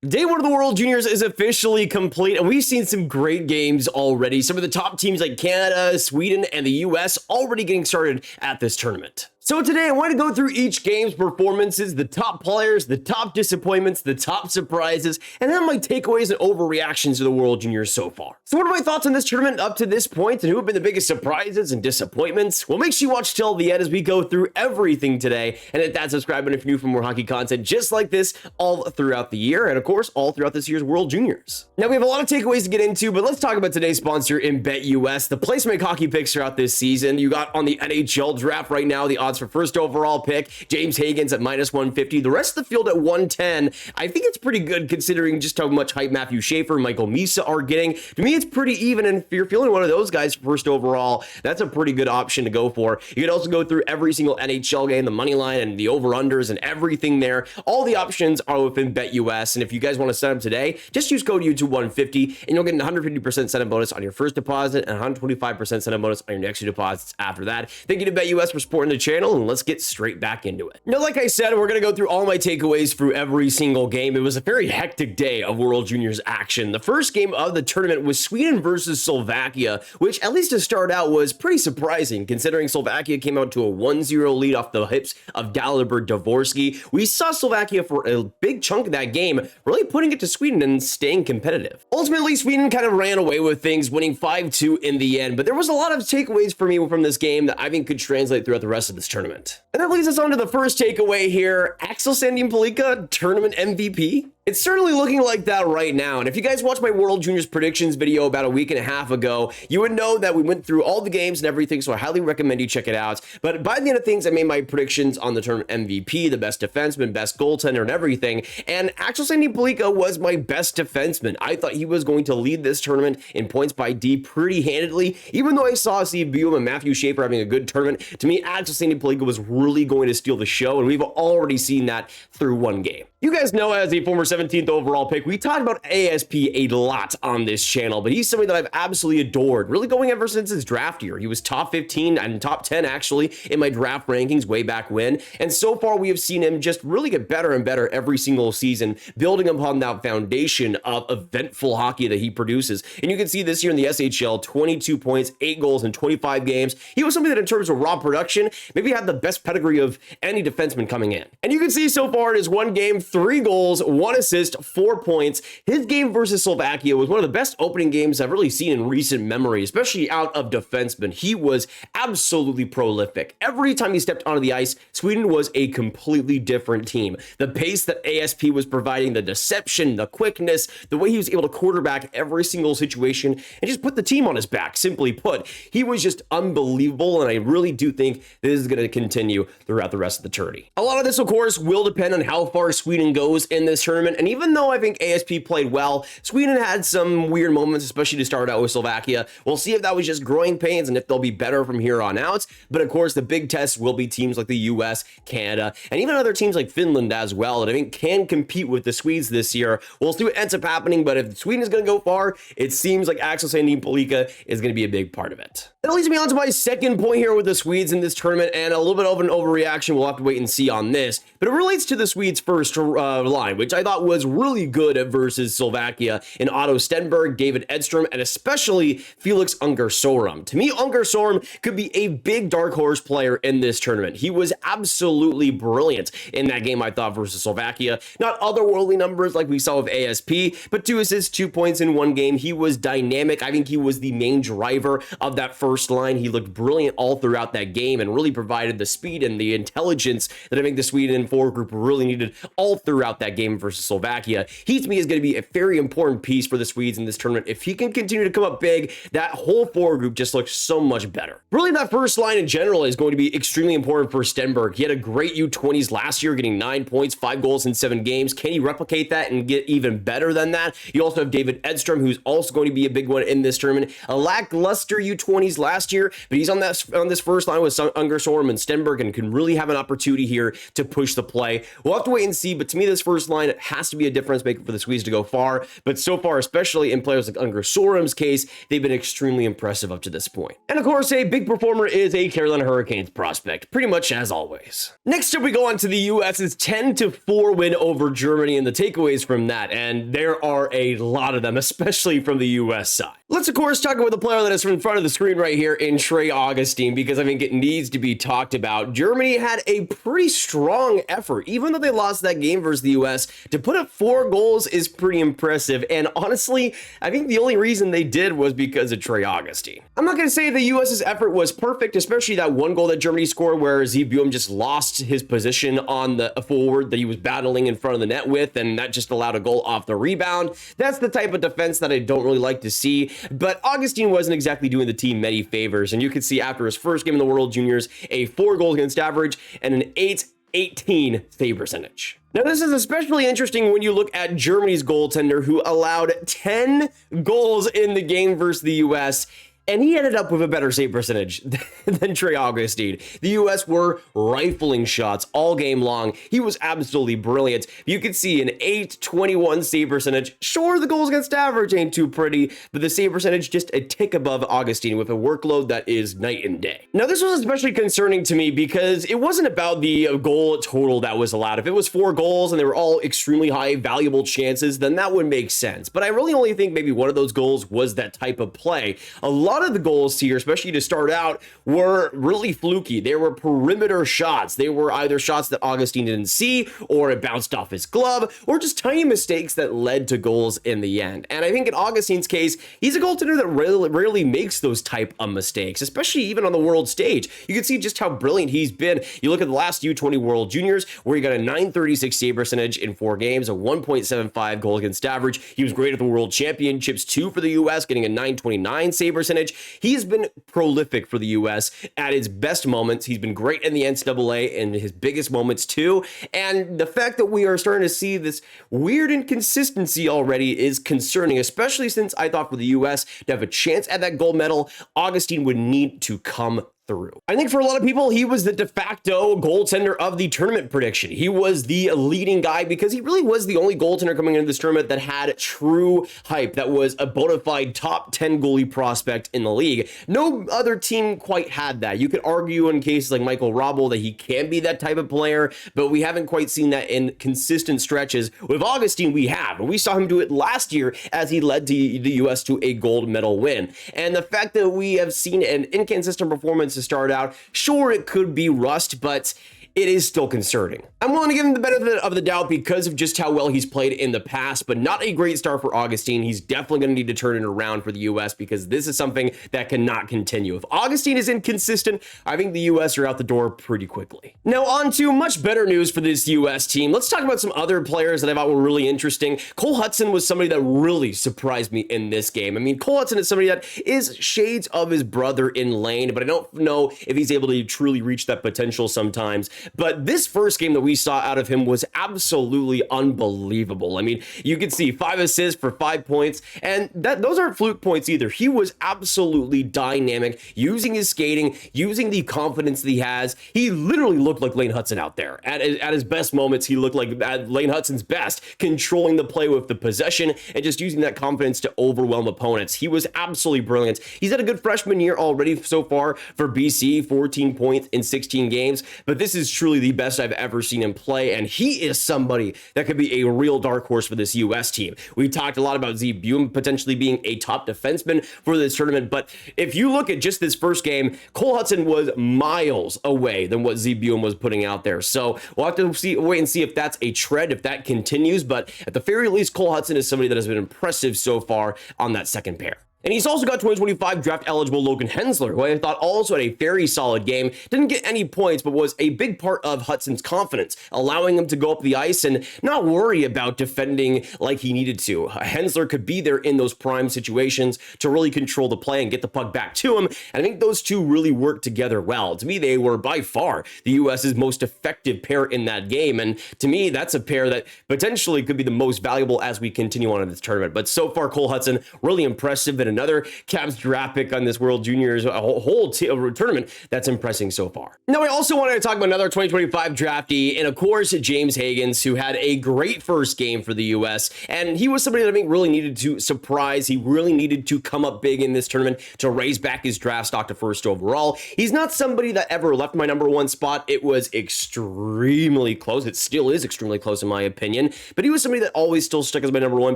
Day one of the World Juniors is officially complete, and we've seen some great games already. Some of the top teams like Canada, Sweden, and the US already getting started at this tournament. So today I want to go through each game's performances, the top players, the top disappointments, the top surprises, and then my takeaways and overreactions to the World Juniors so far. So what are my thoughts on this tournament up to this point, and who have been the biggest surprises and disappointments? Well, make sure you watch till the end as we go through everything today, and hit that subscribe button if you're new for more hockey content just like this all throughout the year, and of course, all throughout this year's World Juniors. Now, we have a lot of takeaways to get into, but let's talk about today's sponsor in BetUS, the place to make hockey picks throughout this season. You got on the NHL draft right now, the odds for first overall pick, James Haggins at -150, the rest of the field at 110. I think it's pretty good considering just how much hype Matthew Schaefer, Michael Misa are getting. To me, it's pretty even, and if you're feeling one of those guys first overall, that's a pretty good option to go for. You can also go through every single NHL game, the money line and the over-unders and everything there. All the options are within BetUS, and if you guys want to sign up today, just use code YouTube150, and you'll get an 150% sign-up bonus on your first deposit and 125% sign-up bonus on your next two deposits after that. Thank you to BetUS for supporting the channel, and let's get straight back into it. Now, like I said, we're going to go through all my takeaways through every single game. It was a very hectic day of World Juniors action. The first game of the tournament was Sweden versus Slovakia, which at least to start out was pretty surprising considering Slovakia came out to a 1-0 lead off the hips of Dalibor Dvorsky. We saw Slovakia for a big chunk of that game, really putting it to Sweden and staying competitive. Ultimately, Sweden kind of ran away with things, winning 5-2 in the end, but there was a lot of takeaways for me from this game that I think could translate throughout the rest of this tournament. And that leads us on to the first takeaway here. Axel Sandhagen, tournament MVP. It's certainly looking like that right now. And if you guys watched my World Juniors predictions video about a week and a half ago, you would know that we went through all the games and everything, so I highly recommend you check it out. But by the end of things, I made my predictions on the tournament MVP, the best defenseman, best goaltender, and everything. And Axel Sandhagen was my best defenseman. I thought he was going to lead this tournament in points by D pretty handedly. Even though I saw Steve Buell and Matthew Schaefer having a good tournament, to me, Axel Sandhagen was really going to steal the show, and we've already seen that through one game. You guys know, as a former 17th overall pick, we talked about ASP a lot on this channel, but he's somebody that I've absolutely adored, really going ever since his draft year. He was top 15 and top 10 actually in my draft rankings way back when, and so far we have seen him just really get better and better every single season, building upon that foundation of eventful hockey that he produces. And you can see this year in the SHL, 22 points, 8 goals in 25 games. He was somebody that in terms of raw production, maybe had the best pedigree of any defenseman coming in. And you can see so far in his one game, 3 goals, 1 assist, 4 points. His game versus Slovakia was one of the best opening games I've really seen in recent memory, especially out of defensemen. He was absolutely prolific. Every time he stepped onto the ice, Sweden was a completely different team. The pace that ASP was providing, the deception, the quickness, the way he was able to quarterback every single situation and just put the team on his back, simply put. He was just unbelievable, and I really do think this is going to continue throughout the rest of the tourney. A lot of this, of course, will depend on how far Sweden goes in this tournament, and even though I think ASP played well, Sweden had some weird moments, especially to start out with Slovakia. We'll see if that was just growing pains and if they'll be better from here on out, but of course the big tests will be teams like the US, Canada, and even other teams like Finland as well that I think can compete with the Swedes this year. We'll see what ends up happening, but if Sweden is going to go far, it seems like Axel Sandhagen is going to be a big part of it. That leads me on to my second point here with the Swedes in this tournament, and a little bit of an overreaction. We'll have to wait and see on this, but it relates to the Swedes' first line, which I thought was really good versus Slovakia in Otto Stenberg, David Edstrom, and especially Felix Ungersorum. To me, Ungersorum could be a big dark horse player in this tournament. He was absolutely brilliant in that game, I thought, versus Slovakia. Not otherworldly numbers like we saw with ASP, but 2 assists, 2 points in one game. He was dynamic. I think he was the main driver of that first line. He looked brilliant all throughout that game and really provided the speed and the intelligence that I think the Sweden forward group really needed all throughout that game versus Slovakia. He, to me, is going to be a very important piece for the Swedes in this tournament. If he can continue to come up big, that whole forward group just looks so much better. Really, that first line in general is going to be extremely important for Stenberg. He had a great U20s last year, getting 9 points, 5 goals in 7 games. Can he replicate that and get even better than that? You also have David Edstrom, who's also going to be a big one in this tournament. A lackluster U20s last year, but he's on this first line with Ungersorum and Stenberg and can really have an opportunity here to push the play. We'll have to wait and see, but to me, this first line has to be a difference maker for the Swedes to go far. But so far, especially in players like Unger Sorum's case, they've been extremely impressive up to this point. And of course, a big performer is a Carolina Hurricanes prospect, pretty much as always. Next up, we go on to the US's 10-4 win over Germany and the takeaways from that, and there are a lot of them, especially from the US side. Let's, of course, talk about the player that is in front of the screen right here in Trey Augustine, because I think it needs to be talked about. Germany had a pretty strong effort, even though they lost that game versus the US. To put up 4 goals is pretty impressive, and honestly, I think the only reason they did was because of Trey Augustine. I'm not going to say the US's effort was perfect, especially that one goal that Germany scored where Zebulon just lost his position on the forward that he was battling in front of the net with, and that just allowed a goal off the rebound. That's the type of defense that I don't really like to see, but Augustine wasn't exactly doing the team many favors, and you could see after his first game in the World Juniors, a 4 goals against average and an 8-18 save percentage. Now, this is especially interesting when you look at Germany's goaltender, who allowed 10 goals in the game versus the US, and he ended up with a better save percentage than Trey Augustine. The US were rifling shots all game long. He was absolutely brilliant. You could see an 8.21 save percentage. Sure, the goals against average ain't too pretty, but the save percentage just a tick above Augustine with a workload that is night and day. Now, this was especially concerning to me because it wasn't about the goal total that was allowed. If it was 4 goals and they were all extremely high, valuable chances, then that would make sense. But I really only think maybe one of those goals was that type of play. A lot of the goals here, especially to start out, were really fluky. They were perimeter shots. They were either shots that Augustine didn't see, or it bounced off his glove, or just tiny mistakes that led to goals in the end. And I think in Augustine's case, he's a goaltender that rarely makes those type of mistakes, especially even on the world stage. You can see just how brilliant he's been. You look at the last U20 World Juniors, where he got a 936 save percentage in 4 games, a 1.75 goal against average. He was great at the World Championships too for the US, getting a 929 save percentage. He has been prolific for the US at his best moments. He's been great in the NCAA in his biggest moments too. And the fact that we are starting to see this weird inconsistency already is concerning, especially since I thought for the US to have a chance at that gold medal, Augustine would need to come through. I think for a lot of people, he was the de facto goaltender of the tournament prediction. He was the leading guy because he really was the only goaltender coming into this tournament that had true hype, that was a bona fide top 10 goalie prospect in the league. No other team quite had that. You could argue in cases like Michael Robel that he can be that type of player, but we haven't quite seen that in consistent stretches. With Augustine, we have, and we saw him do it last year as he led the US to a gold medal win. And the fact that we have seen an inconsistent performance to start out, sure, it could be rust, but it is still concerning. I'm willing to give him the benefit of the doubt because of just how well he's played in the past, but not a great start for Augustine. He's definitely going to need to turn it around for the US because this is something that cannot continue. If Augustine is inconsistent, I think the US are out the door pretty quickly. Now on to much better news for this US team. Let's talk about some other players that I thought were really interesting. Cole Hudson was somebody that really surprised me in this game. I mean, Cole Hudson is somebody that is shades of his brother in lane, but I don't know if he's able to truly reach that potential sometimes. But this first game that we saw out of him was absolutely unbelievable. I mean, you could see 5 assists for 5 points, and those aren't fluke points either. He was absolutely dynamic, using his skating, using the confidence that he has. He literally looked like Lane Hudson out there. At his best moments, he looked like at Lane Hudson's best, controlling the play with the possession and just using that confidence to overwhelm opponents. He was absolutely brilliant. He's had a good freshman year already so far for BC, 14 points in 16 games, but this is truly the best I've ever seen him play, and he is somebody that could be a real dark horse for this US team. We talked a lot about Zebulon potentially being a top defenseman for this tournament, but if you look at just this first game, Cole Hudson was miles away than what Zebulon was putting out there. So we'll have to wait and see if that's a trend, if that continues, but at the very least, Cole Hudson is somebody that has been impressive so far on that second pair. And he's also got 2025 draft eligible Logan Hensler, who I thought also had a very solid game. Didn't get any points, but was a big part of Hudson's confidence, allowing him to go up the ice and not worry about defending like he needed to. Hensler could be there in those prime situations to really control the play and get the puck back to him. And I think those two really worked together well. To me, they were by far the US's most effective pair in that game. And to me, that's a pair that potentially could be the most valuable as we continue on in this tournament. But so far, Cole Hudson, really impressive and another Caps draft pick on this World Juniors whole tournament that's impressing so far. Now, we also wanted to talk about another 2025 draftee, and of course, James Haggins, who had a great first game for the U.S., and he was somebody that I think really needed to surprise. He really needed to come up big in this tournament to raise back his draft stock to first overall. He's not somebody that ever left my number one spot. It was extremely close. It still is extremely close in my opinion, but he was somebody that always still stuck as my number one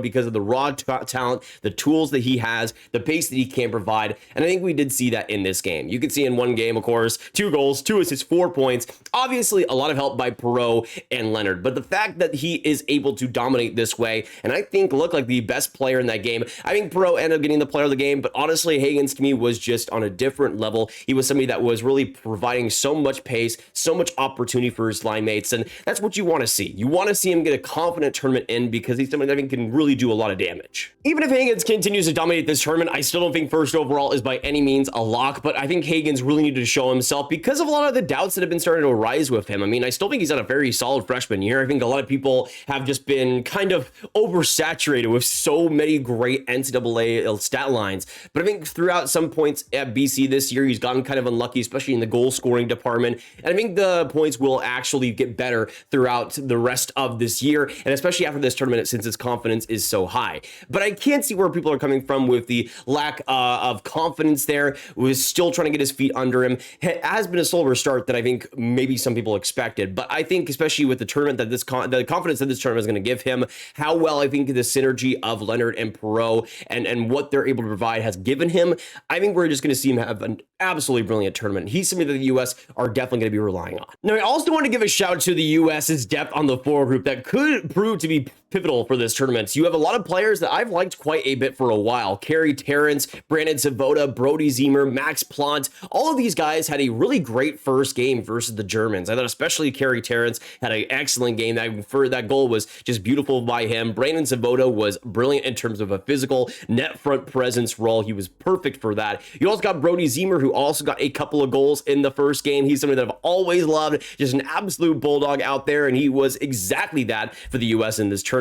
because of the raw talent, the tools that he has, the pace that he can provide, and I think we did see that in this game. You could see in one game, of course, 2 goals, 2 assists, 4 points. Obviously, a lot of help by Perreault and Leonard, but the fact that he is able to dominate this way, and I think look like the best player in that game. I think Perreault ended up getting the player of the game, but honestly, Haggins to me was just on a different level. He was somebody that was really providing so much pace, so much opportunity for his line mates, and that's what you want to see. You want to see him get a confident tournament in because he's somebody that I think can really do a lot of damage. Even if Haggins continues to dominate this tournament, I still don't think first overall is by any means a lock, but I think Haggins really needed to show himself because of a lot of the doubts that have been starting to arise with him. I mean, I still think he's had a very solid freshman year. I think a lot of people have just been kind of oversaturated with so many great NCAA stat lines, but I think throughout some points at BC this year, he's gotten kind of unlucky, especially in the goal scoring department, and I think the points will actually get better throughout the rest of this year, and especially after this tournament since his confidence is so high. But I can't see where people are coming from with the lack of confidence there. Was still trying to get his feet under him. It has been a slower start than I think maybe some people expected, but I think especially with the tournament that the confidence that this tournament is going to give him, how well I think the synergy of Leonard and Perreault and what they're able to provide has given him, I think we're just going to see him have an absolutely brilliant tournament. He's something that the U.S. are definitely going to be relying on. Now, I also want to give a shout to the U.S.'s depth on the forward group that could prove to be pivotal for this tournament. You have a lot of players that I've liked quite a bit for a while. Carey Terrence, Brandon Savoda, Brody Ziemer, Max Plant. All of these guys had a really great first game versus the Germans. I thought especially Carey Terrence had an excellent game. That goal was just beautiful by him. Brandon Savoda was brilliant in terms of a physical net front presence role. He was perfect for that. You also got Brody Ziemer, who also got a couple of goals in the first game. He's somebody that I've always loved, just an absolute bulldog out there, and he was exactly that for the U.S. in this tournament,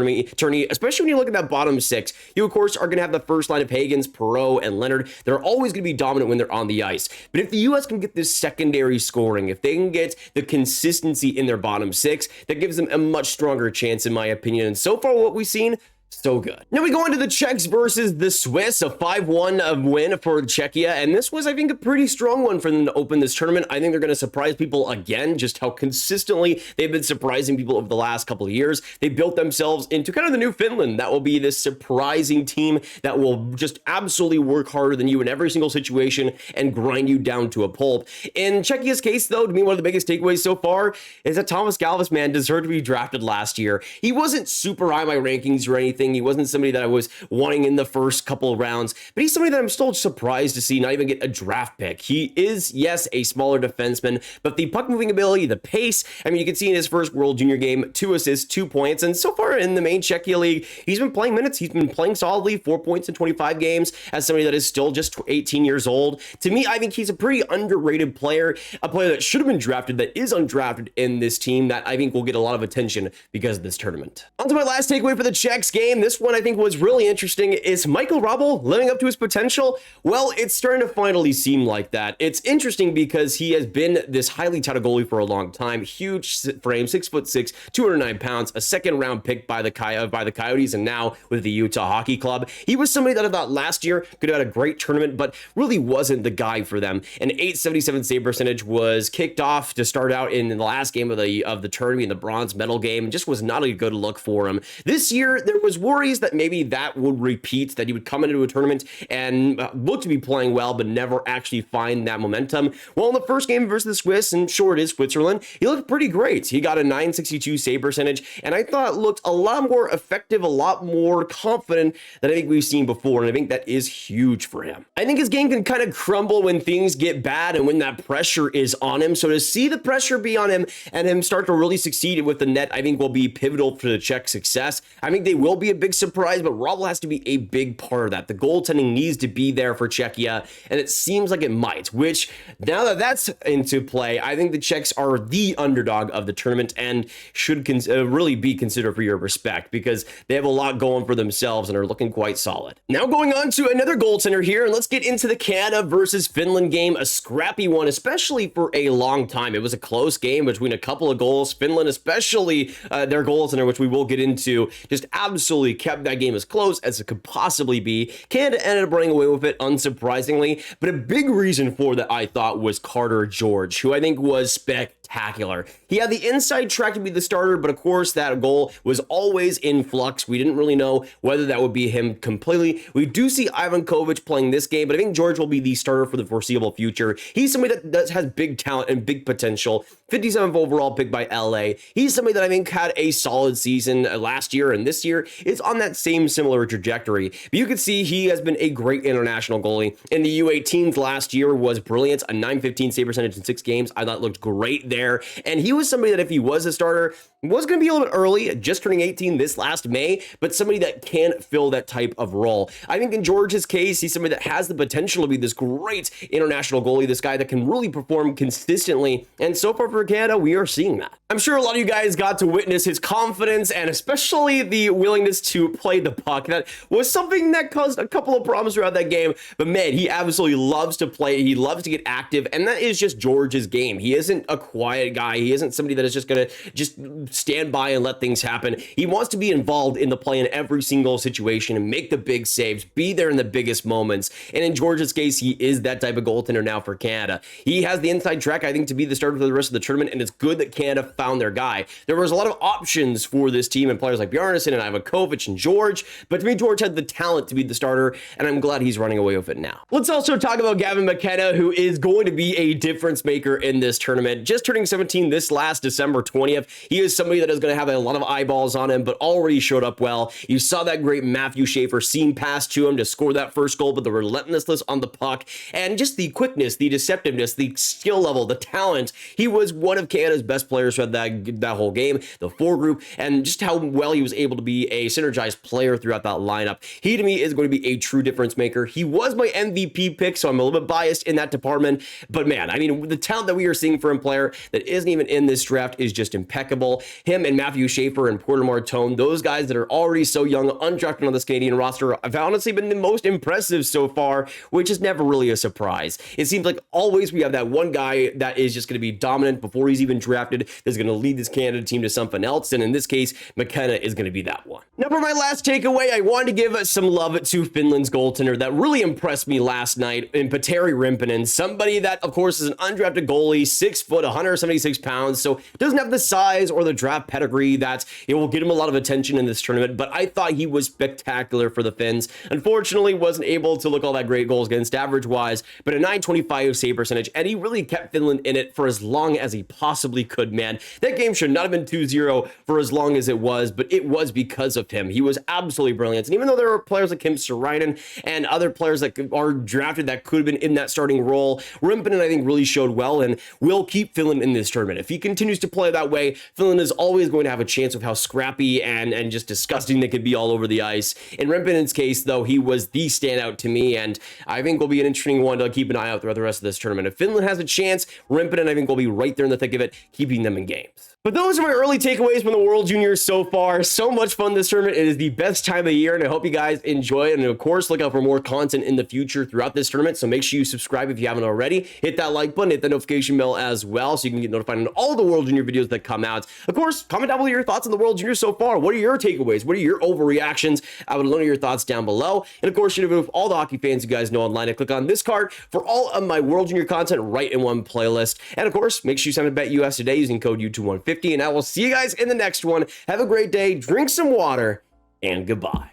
especially when you look at that bottom six. You, of course, are going to have the first line of Haggins, Perreault, and Leonard. They're always going to be dominant when they're on the ice. But if the U.S. can get this secondary scoring, if they can get the consistency in their bottom six, that gives them a much stronger chance, in my opinion. And so far, what we've seen, so good. Now we go into the Czechs versus the Swiss, a 5-1 win for Czechia, and this was, I think, a pretty strong one for them to open this tournament. I think they're going to surprise people again, just how consistently they've been surprising people over the last couple of years. They built themselves into kind of the new Finland. That will be this surprising team that will just absolutely work harder than you in every single situation and grind you down to a pulp. In Czechia's case, though, to me, one of the biggest takeaways so far is that Thomas Galvis, man, deserved to be drafted last year. He wasn't super high in my rankings or anything. He wasn't somebody that I was wanting in the first couple of rounds, but he's somebody that I'm still surprised to see not even get a draft pick. He is, yes, a smaller defenseman, but the puck moving ability, the pace, I mean, you can see in his first World Junior game, 2 assists, 2 points, and so far in the main Czechia league, he's been playing minutes. He's been playing solidly, 4 points in 25 games as somebody that is still just 18 years old. To me, I think he's a pretty underrated player, a player that should have been drafted, that is undrafted in this team, that I think will get a lot of attention because of this tournament. On to my last takeaway for the Czechs game. This one I think was really interesting. Is Michael Robel living up to his potential? Well, it's starting to finally seem like that. It's interesting because he has been this highly touted goalie for a long time. Huge frame, 6'6", 209 pounds, a second round pick by the Coyotes, and now with the Utah Hockey Club. He was somebody that I thought last year could have had a great tournament, but really wasn't the guy for them. An .877 save percentage was kicked off to start out in the last game of the tournament, in the bronze medal game, and just was not a good look for him. This year, there was worries that maybe that would repeat, that he would come into a tournament and look to be playing well, but never actually find that momentum. Well, in the first game versus the Swiss, and sure it is Switzerland, he looked pretty great. He got a .962 save percentage, and I thought looked a lot more effective, a lot more confident than I think we've seen before, and I think that is huge for him. I think his game can kind of crumble when things get bad and when that pressure is on him, so to see the pressure be on him and him start to really succeed with the net, I think will be pivotal for the Czech success. I think they will be be a big surprise, but Robel has to be a big part of that. The goaltending needs to be there for Czechia, and it seems like it might, which now that that's into play, I think the Czechs are the underdog of the tournament and should really be considered for your respect because they have a lot going for themselves and are looking quite solid. Now going on to another goaltender here, and let's get into the Canada versus Finland game, a scrappy one, especially for a long time. It was a close game between a couple of goals. Finland, especially their goaltender, which we will get into, just absolutely kept that game as close as it could possibly be. Canada ended up running away with it, unsurprisingly, but a big reason for that, I thought, was Carter George, who I think was spectacular. He had the inside track to be the starter, but of course that goal was always in flux. We didn't really know whether that would be him completely. We do see Ivan Kovic playing this game, but I think George will be the starter for the foreseeable future. He's somebody that has big talent and big potential. 57th overall pick by LA. He's somebody that I think had a solid season last year, and this year is on that same similar trajectory. But you can see he has been a great international goalie. In the U18s last year was brilliant, a .915 save percentage in 6 games. I thought looked great there, and he was somebody that if he was a starter, was going to be a little bit early, just turning 18 this last May, but somebody that can fill that type of role. I think in George's case, he's somebody that has the potential to be this great international goalie, this guy that can really perform consistently, and so far for Canada, we are seeing that. I'm sure a lot of you guys got to witness his confidence and especially the willingness to play the puck. That was something that caused a couple of problems throughout that game, but man, he absolutely loves to play. He loves to get active, and that is just George's game. He isn't a quiet guy. He isn't somebody that is just going to just stand by and let things happen. He wants to be involved in the play in every single situation and make the big saves, be there in the biggest moments. And in George's case, he is that type of goaltender now for Canada. He has the inside track, I think, to be the starter for the rest of the tournament, and it's good that Canada found their guy. There was a lot of options for this team and players like Björn and Ivan Kovic and George, but to me, George had the talent to be the starter, and I'm glad he's running away with it now. Let's also talk about Gavin McKenna, who is going to be a difference maker in this tournament. Just turning 17 this last December 20th, he is somebody that is going to have a lot of eyeballs on him, but already showed up well. You saw that great Matthew Schaefer seam pass to him to score that first goal, but the relentlessness on the puck and just the quickness, the deceptiveness, the skill level, the talent. He was one of Canada's best players throughout that whole game, the foregroup, and just how well he was able to be a synergized player throughout that lineup. He, to me, is going to be a true difference maker. He was my MVP pick, so I'm a little bit biased in that department, but man, I mean, the talent that we are seeing from a player that isn't even in this draft is just impeccable. Him and Matthew Schaefer and Porter Martone, those guys that are already so young, undrafted on this Canadian roster, have honestly been the most impressive so far, which is never really a surprise. It seems like always we have that one guy that is just going to be dominant before he's even drafted, that's going to lead this Canada team to something else, and in this case, McKenna is going to be that one. Now for my last takeaway, I wanted to give some love to Finland's goaltender that really impressed me last night in Petteri Rimponen, somebody that, of course, is an undrafted goalie, 6 foot, 176 pounds, so doesn't have the size or the draft pedigree that it will get him a lot of attention in this tournament, but I thought he was spectacular for the Finns. Unfortunately, wasn't able to look all that great goals against average-wise, but a .925 save percentage, and he really kept Finland in it for as long as he possibly could, man. That game should not have been 2-0 for as long as it was, but it was because of him. He was absolutely brilliant, and even though there were players like Kim Sarainen and other players that are drafted that could have been in that starting role, Rimponen, I think, really showed well and will keep Finland in this tournament. If he continues to play that way, Finland is always going to have a chance of how scrappy and just disgusting they could be all over the ice. In Rimponen's case, though, he was the standout to me, and I think will be an interesting one to keep an eye out throughout the rest of this tournament. If Finland has a chance, Rimponen, I think, will be right there in the thick of it, keeping them in games. But those are my early takeaways from the World Juniors so far. So much fun this tournament. It is the best time of the year, and I hope you guys enjoy it. And of course, look out for more content in the future throughout this tournament. So make sure you subscribe if you haven't already. Hit that like button, hit the notification bell as well, so you can get notified on all the World Junior videos that come out. Of course, comment down below your thoughts on the World Juniors so far. What are your takeaways? What are your overreactions? I would love to know your thoughts down below. And of course, you know, with all the hockey fans you guys know online, and click on this card for all of my World Junior content right in one playlist. And of course, make sure you sign up at US today using code YouTube150, and I will see you guys in the next one. Have a great day, drink some water, and goodbye.